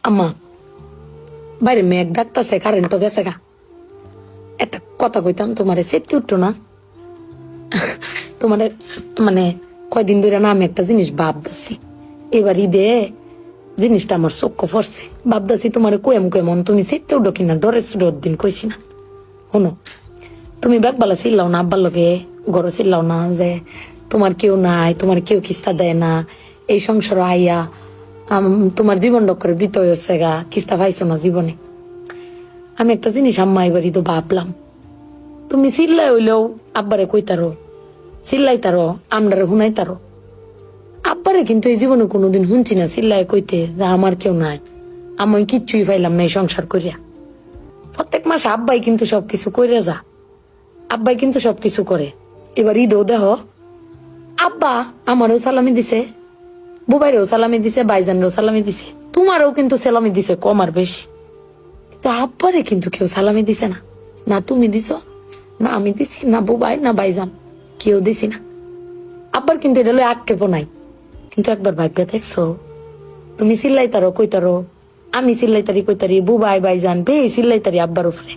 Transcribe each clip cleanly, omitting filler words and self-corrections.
আম্মা বাইরে মেঘ ডাকতেছে, কারেন্ট তো গেছে গা। একটা কথা কইতাম তোমারে, সেটি উঠতো না তোমাদের মানে কয়দিন ধরে না আমি একটা জিনিস ভাবতেছি। এবার ঈদে জিনিসটা আমার চোখ পড়ছে, ভাবতেছি তোমারে কেমন তুমি সেটি উঠো কিনা, ডরে সুডোর দিন কইছি না। শোনো, তুমি ব্যাগবালা চিল্লাও না, আব্বার লগে গড় চিল্লাও না যে তোমার কেউ নাই, তোমার কেউ কিস্তা দেয় না, এই সংসার আইয়া তোমার জীবন ডক্করে বৃত হয়েছে গা, কিস্তা পাইছো না জীবনে। আমি একটা জিনিস আম্মা এবারই তো ভাবলাম, তুমি চিল্লাই হইলেও আব্বারে কইতারো, চিল্লাইতারো, আমরারে শুনাইতারো। আব্বারে কিন্তু এই জীবনে কোনোদিন শুনছি না চিল্লাই কইতে যে আমার কেউ নাই, আমি কিচ্ছুই পাইলাম না এই সংসার করিয়া। প্রত্যেক মাসে আব্বাই কিন্তু সবকিছু কইরা যা, আব্বাই কিন্তু সবকিছু করে। এবার ঈদেও দেহ আব্বা আমারও সালামি দিছে, বুবাইরেও সালামি দিছে, বাইজানরেও সালামি দিছে, তোমারও কিন্তু সালামি দিছে কম আর বেশি। কিন্তু আব্বারে কিন্তু কেউ সালামি দিছে না, না তুমি দিছ, না আমি দিছি, না বুবাই, না বাইজান, কেউ দিছি না। আব্বার কিন্তু এটা লই আক্ষেপ নাই। কিন্তু একবার ভাইপে দেখছো, তুমি চিল্লাইতারো কইতারো, আমি চিল্লাইতারি কইতারি, বুবাই বাইজান বে চিল্লাইতারি আব্বার উপরে।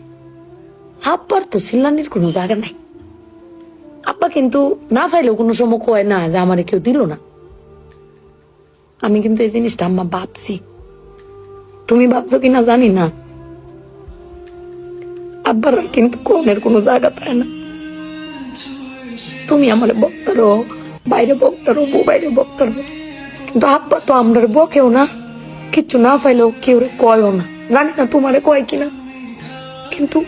আব্বার তো চিল্লানির কোনো জায়গা নাই। আব্বা কিন্তু না পাইলেও কোনো সময় কয় না যে আমারে কেউ দিল না। আমি কিন্তু এই জিনিসটা আম্মা ভাবছি, তুমি ভাবছো কিনা জানি না। আব্বার কিন্তু কনের কোনো জায়গা পায় না। তুমি আমার বক্তারো, বাইরে বক্তারো, বাইরে বক্তারো, কিন্তু আব্বা তো আমরা বকেও না, কিচ্ছু না পাইলেও কেউ কয়ও না। জানি না তোমারে কয় কিনা, কিন্তু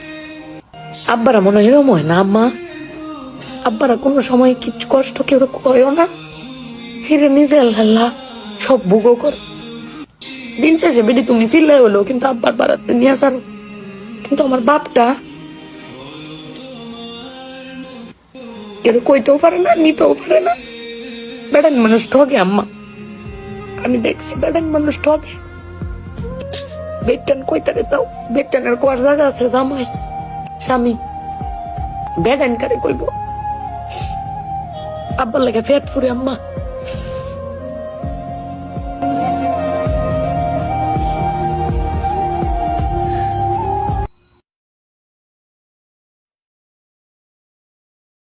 আব্বারা মনে হয় এরম হয় না আম্মা। আব্বারা কোনো সময় কিছু কষ্ট কেউ কয়ও না, হিরে নিজে আল্লাহ সব ভোগও করে। দিন শেষে বেটি তুমি চিল্লাই হলো কিন্তু আব্বার বাড়াতে নিয়ে আসারো। কিন্তু আমার বাপটা কেউ কইতেও পারে না, নিতেও পারে না। বেড়ান মানুষ ঠকে আম্মা, আমি দেখছি বেড়ান মানুষ ঠকে। বেটান কইতারে তাও বেটানের কোয়ার জায়গা আছে, জামাই স্বামী বেড়ান কারে কইব। আব্বার লাগে ফেট ফুরে আম্মা।